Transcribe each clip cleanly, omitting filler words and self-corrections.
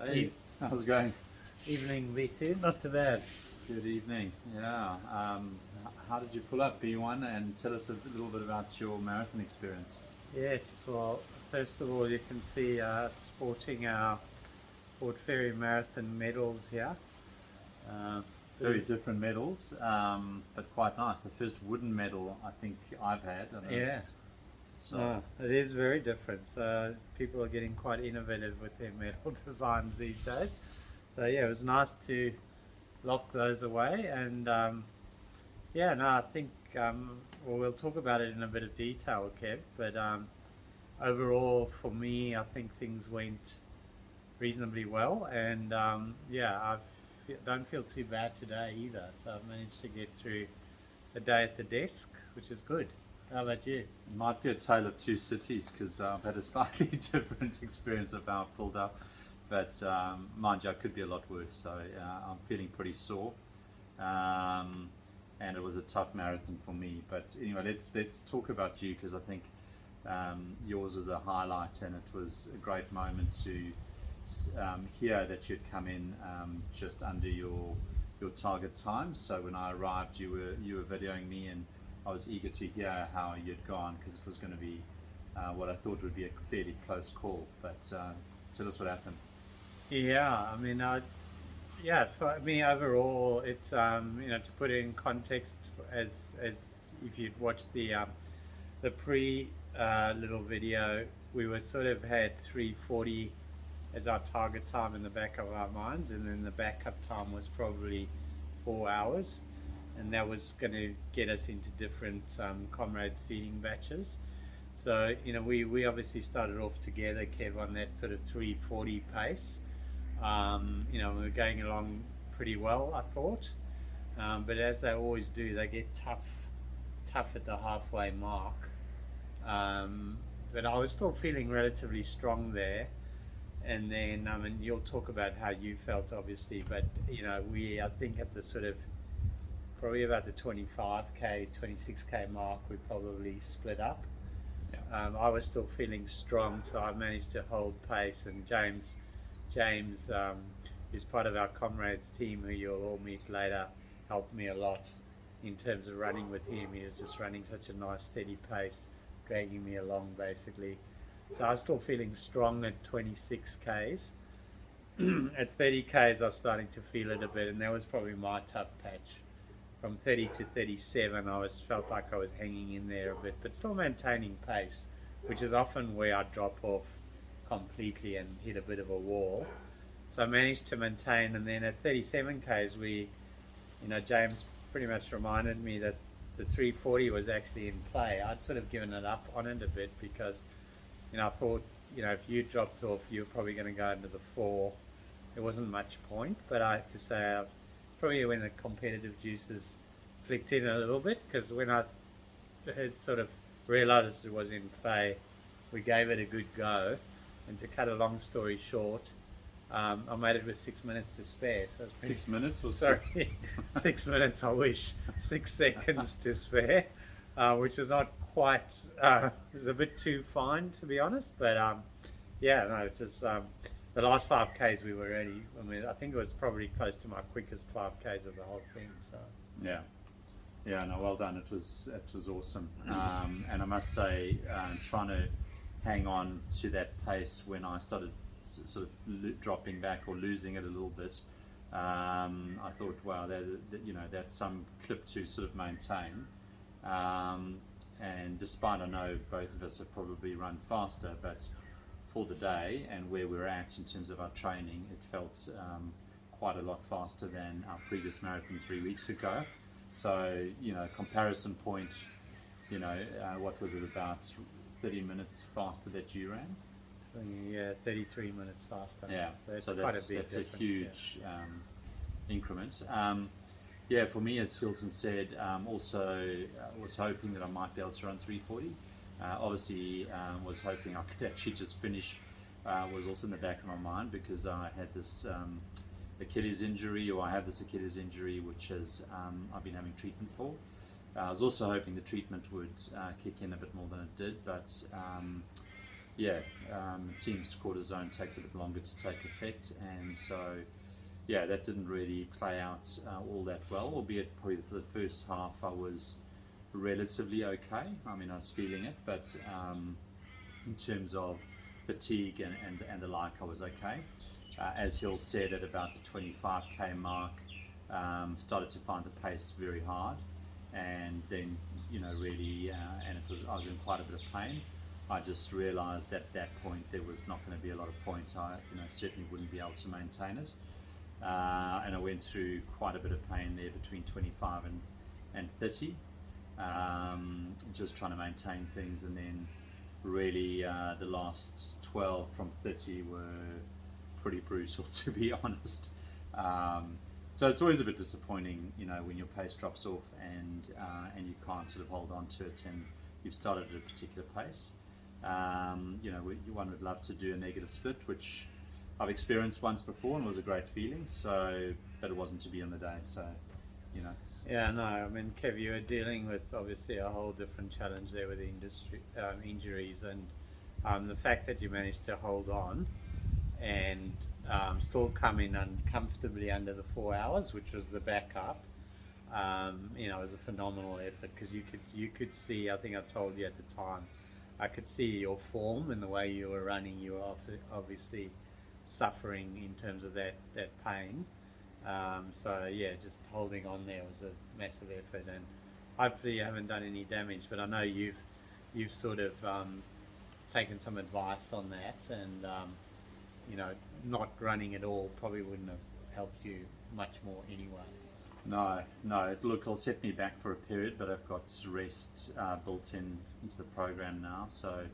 Hey, how's it going? Evening, B2. Not too bad. Good evening. Yeah. How did you pull up B1 and tell us a little bit about your marathon experience? Yes, well, first of all, you can see sporting our Port Fairy Marathon medals here. Uh, Very the- different medals, but quite nice. The first wooden medal I think I've had. I don't know. yeah, So, no, it is very different. So people are getting quite innovative with their medal designs these days. So yeah, it was nice to lock those away. And yeah, no, I think well, we'll talk about it in a bit of detail, Kev. But overall, for me, I think things went reasonably well, and yeah, don't feel too bad today either. So I've managed to get through a day at the desk, which is good. How about you? it might be a tale of two cities because I've had a slightly different experience of how I pulled up. But mind you, I could be a lot worse. So I'm feeling pretty sore. Um, and it was a tough marathon for me. But anyway, let's talk about you because I think yours was a highlight, and it was a great moment to hear that you'd come in just under your target time. So when I arrived, you were videoing me, and I was eager to hear how you'd gone because it was going to be what I thought would be a fairly close call. But tell us what happened. Yeah, I mean, yeah, for me overall, it's to put it in context, as if you'd watched the pre little video, we were sort of had 3:40 as our target time in the back of our minds, and then the backup time was probably 4 hours, and that was going to get us into different comrade seating batches. So we obviously started off together, Kev, on that sort of 3:40 pace. We were going along pretty well, I thought, but as they always do, they get tough at the halfway mark. But I was still feeling relatively strong there. And then, you'll talk about how you felt, obviously, but we, I think, at the sort of probably about the 25k, 26k mark, we probably split up. Yeah. I was still feeling strong, so I managed to hold pace. And James, is part of our Comrades team, who you'll all meet later, helped me a lot in terms of running with him. He was just running such a nice, steady pace, dragging me along, basically. So I was still feeling strong at 26 k's. At 30 k's, I was starting to feel it a bit, and that was probably my tough patch. From 30 to 37, felt like I was hanging in there a bit, but still maintaining pace, which is often where I drop off completely and hit a bit of a wall. So I managed to maintain, and then at 37 k's, James pretty much reminded me that the 3:40 was actually in play. I'd sort of given it up on it a bit because I thought, if you dropped off, you were probably going to go into the four. There wasn't much point, but I have to say, probably when the competitive juices flicked in a little bit, because when I had sort of realised it was in play, we gave it a good go. And to cut a long story short, I made it with 6 minutes to spare. So it's 6 minutes or so? sorry, 6 minutes. I wish 6 seconds to spare, which is not quite. It was a bit too fine, to be honest. But yeah, no, it's just the last 5Ks we were ready. I mean, I think it was probably close to my quickest 5Ks of the whole thing. So Yeah. Yeah, no, well done. It was awesome, and I must say, trying to hang on to that pace when I started sort of dropping back or losing it a little bit. I thought, wow, that's some clip to sort of maintain. And despite I know both of us have probably run faster, but for the day and where we're at in terms of our training, it felt quite a lot faster than our previous marathon 3 weeks ago. So, comparison point, what was it, about 30 minutes faster that you ran? yeah, 33 minutes faster. Yeah, So it's so quite that's a big that's a difference. huge increment. Yeah, for me, as Hilton said, also was hoping that I might be able to run 3:40. Obviously, was hoping I could actually just finish. Was also in the back of my mind because I had this Achilles injury, or I have this Achilles injury, which I've been having treatment for. I was also hoping the treatment would kick in a bit more than it did, but yeah, it seems cortisone takes a bit longer to take effect, and so yeah, that didn't really play out all that well. Albeit probably for the first half, I was relatively okay. I mean, I was feeling it, but in terms of fatigue and the like, I was okay. As Hill said, at about the 25k mark, started to find the pace very hard, and then really, and I was in quite a bit of pain. I just realised at that point there was not going to be a lot of point. I certainly wouldn't be able to maintain it, and I went through quite a bit of pain there between 25 and 30, just trying to maintain things, and then really the last 12 from 30 were pretty brutal, to be honest. So it's always a bit disappointing, when your pace drops off and you can't sort of hold on to it, and you've started at a particular pace. One would love to do a negative split, which I've experienced once before and was a great feeling. So, but it wasn't to be on the day. So, Yeah, no, I mean, Kev, you were dealing with obviously a whole different challenge there with the industry injuries, and the fact that you managed to hold on and still come in uncomfortably under the 4 hours, which was the backup. Was a phenomenal effort, because you could see. I think I told you at the time, I could see your form and the way you were running. You were obviously suffering in terms of that pain. So yeah, just holding on there was a massive effort, and hopefully you haven't done any damage. But I know you've sort of taken some advice on that, and not running at all probably wouldn't have helped you much more anyway. No, it'll set me back for a period, but I've got rest built into the program now, so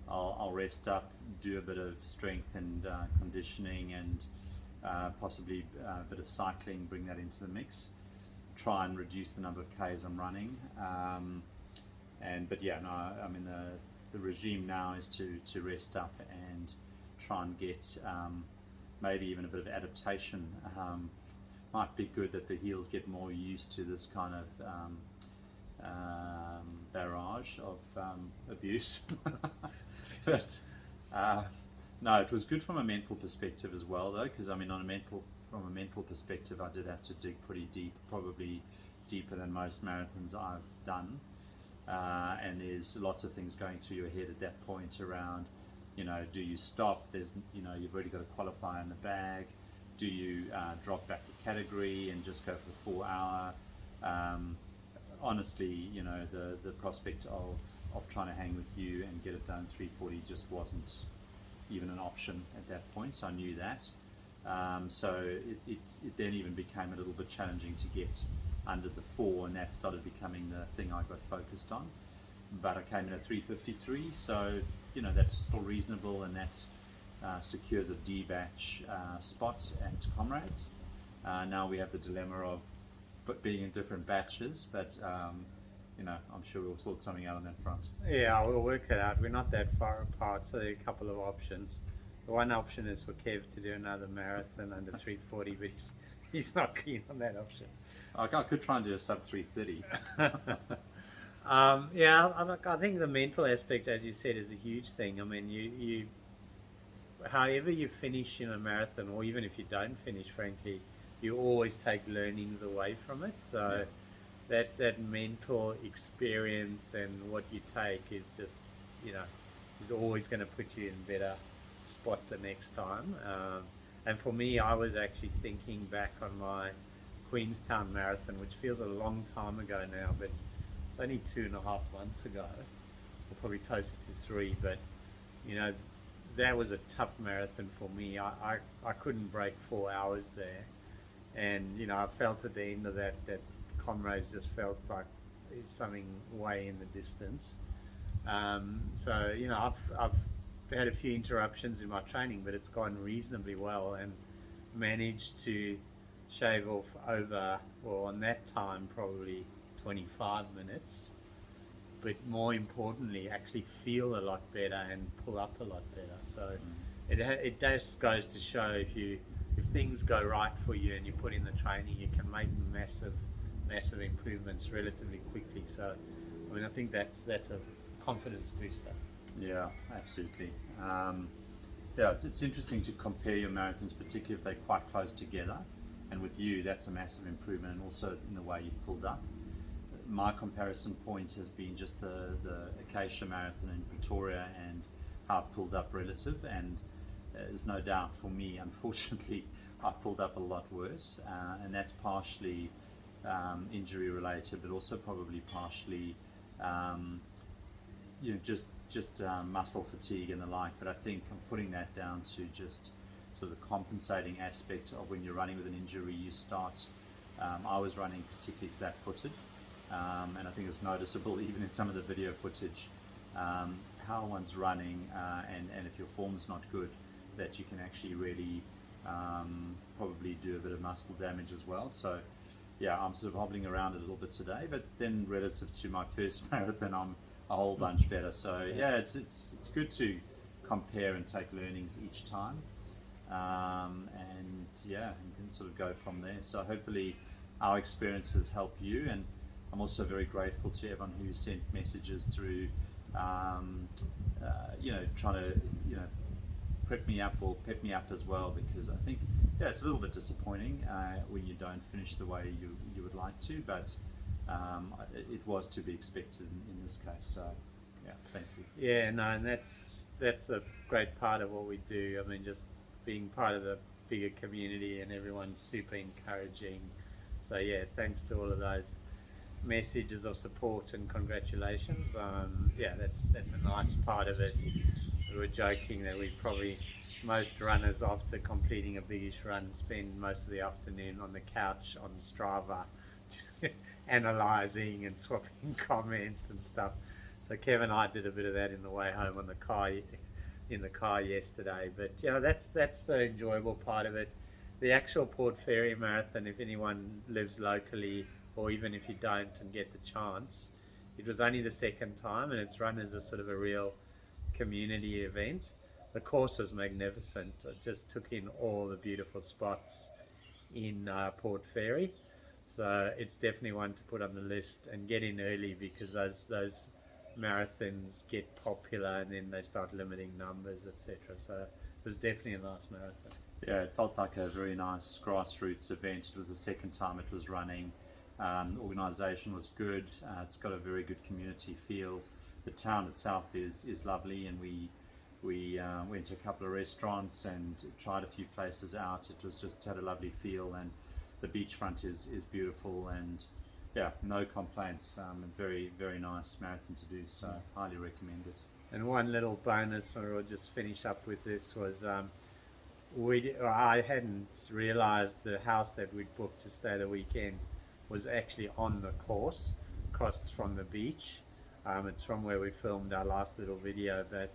I'll rest up, do a bit of strength and conditioning, and possibly a bit of cycling, bring that into the mix, try and reduce the number of Ks I'm running, but yeah, no, I mean the regime now is to rest up and try and get maybe even a bit of adaptation. Might be good that the heels get more used to this kind of barrage of abuse. But no, it was good from a mental perspective as well, though, because I mean, from a mental perspective, I did have to dig pretty deep, probably deeper than most marathons I've done. And there's lots of things going through your head at that point around, do you stop? There's, you've already got a qualifier in the bag. Do you drop back the category and just go for the 4 hour? Honestly, the prospect of trying to hang with you and get it done 3:40 just wasn't even an option at that point. So I knew that. So it then even became a little bit challenging to get under the 4, and that started becoming the thing I got focused on. But I came in at 3:53, so that's still reasonable, and that's secures a D batch spot at Comrades. Now we have the dilemma of being in different batches, but I'm sure we'll sort something out on that front. Yeah, we'll work it out. We're not that far apart, so there are a couple of options. The one option is for Kev to do another marathon under 3:40, but he's not keen on that option. I could try and do a sub 3:30. I think the mental aspect, as you said, is a huge thing. I mean, you however you finish in a marathon, or even if you don't finish, frankly, you always take learnings away from it. So that mental experience and what you take is just, is always going to put you in a better spot the next time. And for me, I was actually thinking back on my Queenstown Marathon, which feels a long time ago now, but it's only 2.5 months ago, or probably closer to 3, but that was a tough marathon for me. I couldn't break 4 hours there, and I felt at the end of that Comrades just felt like there's something way in the distance. So I've had a few interruptions in my training, but it's gone reasonably well, and managed to shave off over, well, on that time, probably 25 minutes, but more importantly, actually feel a lot better and pull up a lot better. So it just goes to show, if things go right for you and you put in the training, you can make massive improvements relatively quickly. So I mean, I think that's a confidence booster. Yeah, absolutely. Yeah, it's interesting to compare your marathons, particularly if they're quite close together. And with you, that's a massive improvement, and also in the way you pulled up. My comparison point has been just the Acacia Marathon in Pretoria and how I've pulled up relative. And there's no doubt for me, unfortunately, I've pulled up a lot worse. And that's partially injury related, but also probably partially just muscle fatigue and the like. But I think I'm putting that down to just sort of the compensating aspect of when you're running with an injury. You start. I was running particularly flat-footed, and I think it's noticeable even in some of the video footage how one's running, and if your form's not good, that you can actually really probably do a bit of muscle damage as well. So yeah, I'm sort of hobbling around a little bit today, but then relative to my first marathon, I'm a whole bunch better. So yeah, it's good to compare and take learnings each time, and yeah, you can sort of go from there. So hopefully our experiences help you, and I'm also very grateful to everyone who sent messages through, trying to prep me up or pep me up as well, because I think it's a little bit disappointing when you don't finish the way you would like to, but it was to be expected in this case. So yeah, thank you. Yeah, no, and that's a great part of what we do. I mean, just being part of the bigger community, and everyone's super encouraging. So yeah, thanks to all of those messages of support and congratulations. Yeah, that's a nice part of it. We were joking that most runners after completing a biggish run spend most of the afternoon on the couch on Strava, just analysing and swapping comments and stuff. So Kevin and I did a bit of that in the way home in the car yesterday. But that's the enjoyable part of it. The actual Port Fairy Marathon, if anyone lives locally, or even if you don't and get the chance, it was only the second time, and it's run as a sort of a real community event. The course was magnificent. I just took in all the beautiful spots in Port Fairy, so it's definitely one to put on the list and get in early, because those marathons get popular and then they start limiting numbers, etc. So it was definitely a nice marathon. Yeah, it felt like a very nice grassroots event. It was the second time it was running. The organisation was good. It's got a very good community feel. The town itself is lovely, and we went to a couple of restaurants and tried a few places out. It was just had a lovely feel, and the beachfront is beautiful, and yeah, no complaints. Very, very nice marathon to do, so highly recommend it. And one little bonus, we'll just finish up with this, was I hadn't realised the house that we'd booked to stay the weekend was actually on the course, across from the beach. It's from where we filmed our last little video, but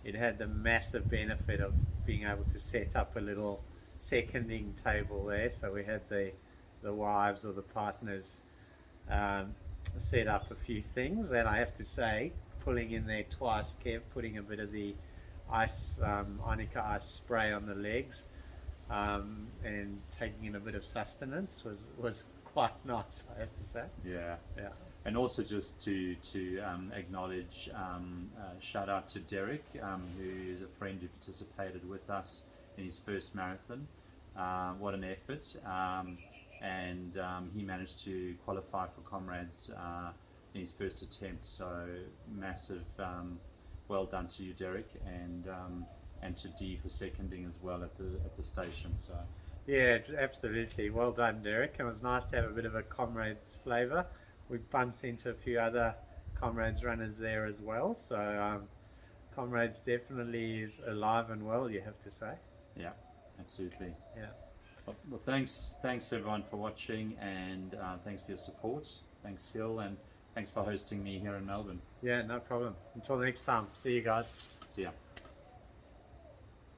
it had the massive benefit of being able to set up a little seconding table there. So we had the wives or the partners set up a few things, and I have to say, pulling in there twice, Kev, putting a bit of the ice, Arnica ice spray on the legs, and taking in a bit of sustenance was quite nice, I have to say. Yeah. Yeah. And also just to acknowledge, shout out to Derek, who is a friend who participated with us in his first marathon. What an effort. And he managed to qualify for Comrades in his first attempt. So massive well done to you, Derek, and to Dee for seconding as well at the station. So yeah, absolutely. Well done, Derek. It was nice to have a bit of a Comrades flavour. We bumped into a few other Comrades runners there as well. So Comrades definitely is alive and well, you have to say. Yeah, absolutely. Yeah. Well, thanks everyone for watching, and thanks for your support. Thanks, Hill, and thanks for hosting me here in Melbourne. Yeah, no problem. Until next time. See you guys. See ya.